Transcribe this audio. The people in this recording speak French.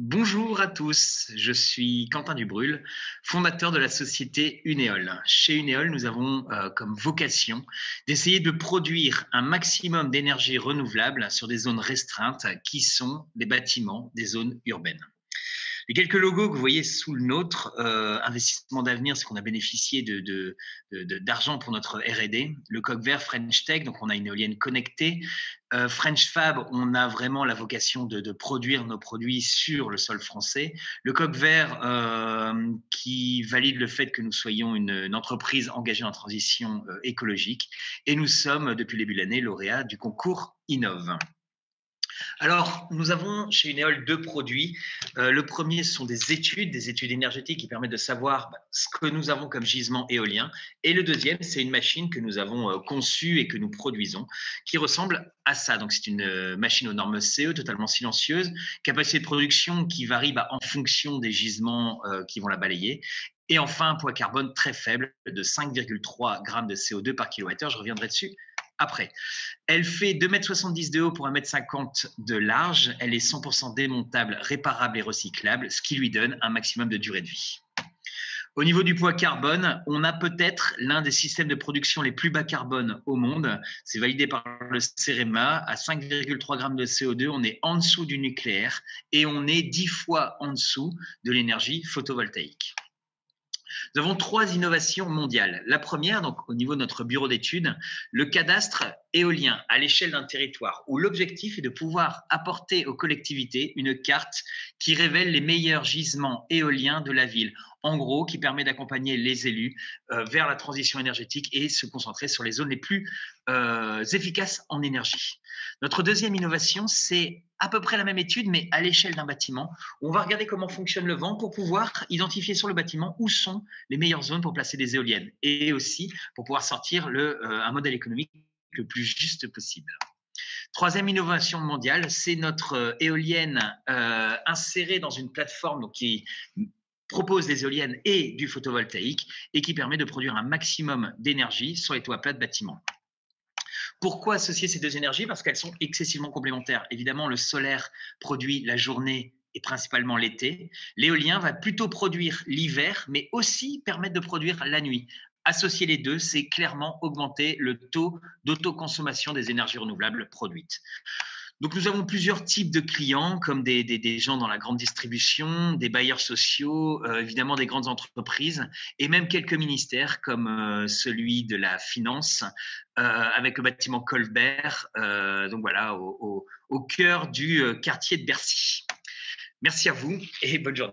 Bonjour à tous, je suis Quentin Dubrul, fondateur de la société Unéol. Chez Unéol, nous avons comme vocation d'essayer de produire un maximum d'énergie renouvelable sur des zones restreintes qui sont des bâtiments, des zones urbaines. Les quelques logos que vous voyez sous le nôtre, investissement d'avenir, c'est qu'on a bénéficié d'argent pour notre R&D. Le coq vert French Tech, donc on a une éolienne connectée. French Fab, on a vraiment la vocation de produire nos produits sur le sol français. Le coq vert qui valide le fait que nous soyons une entreprise engagée en transition écologique. Et nous sommes, depuis le début de l'année, lauréats du concours Innov. Alors, nous avons chez Unéol deux produits. Le premier, ce sont des études énergétiques qui permettent de savoir ce que nous avons comme gisement éolien. Et le deuxième, c'est une machine que nous avons conçue et que nous produisons, qui ressemble à ça. Donc, c'est une machine aux normes CE, totalement silencieuse, capacité de production qui varie en fonction des gisements qui vont la balayer. Et enfin, un poids carbone très faible de 5,3 grammes de CO2 par kilowattheure. Je reviendrai dessus après. Elle fait 2,70 m de haut pour 1,50 m de large. Elle est 100% démontable, réparable et recyclable, ce qui lui donne un maximum de durée de vie. Au niveau du poids carbone, on a peut-être l'un des systèmes de production les plus bas carbone au monde. C'est validé par le CEREMA. À 5,3 grammes de CO2, on est en dessous du nucléaire et on est 10 fois en dessous de l'énergie photovoltaïque. Nous avons trois innovations mondiales. La première, donc au niveau de notre bureau d'études, le cadastre éolien à l'échelle d'un territoire, où l'objectif est de pouvoir apporter aux collectivités une carte qui révèle les meilleurs gisements éoliens de la ville. En gros, qui permet d'accompagner les élus vers la transition énergétique et se concentrer sur les zones les plus efficaces en énergie. Notre deuxième innovation, c'est à peu près la même étude, mais à l'échelle d'un bâtiment. On va regarder comment fonctionne le vent pour pouvoir identifier sur le bâtiment où sont les meilleures zones pour placer des éoliennes et aussi pour pouvoir sortir un modèle économique le plus juste possible. Troisième innovation mondiale, c'est notre éolienne insérée dans une plateforme qui propose des éoliennes et du photovoltaïque et qui permet de produire un maximum d'énergie sur les toits plats de bâtiments. Pourquoi associer ces deux énergies? Parce qu'elles sont excessivement complémentaires. Évidemment, le solaire produit la journée et principalement l'été. L'éolien va plutôt produire l'hiver, mais aussi permettre de produire la nuit. Associer les deux, c'est clairement augmenter le taux d'autoconsommation des énergies renouvelables produites. Donc, nous avons plusieurs types de clients, comme des gens dans la grande distribution, des bailleurs sociaux, évidemment des grandes entreprises, et même quelques ministères, comme celui de la finance, avec le bâtiment Colbert, donc voilà, au cœur du quartier de Bercy. Merci à vous et bonne journée.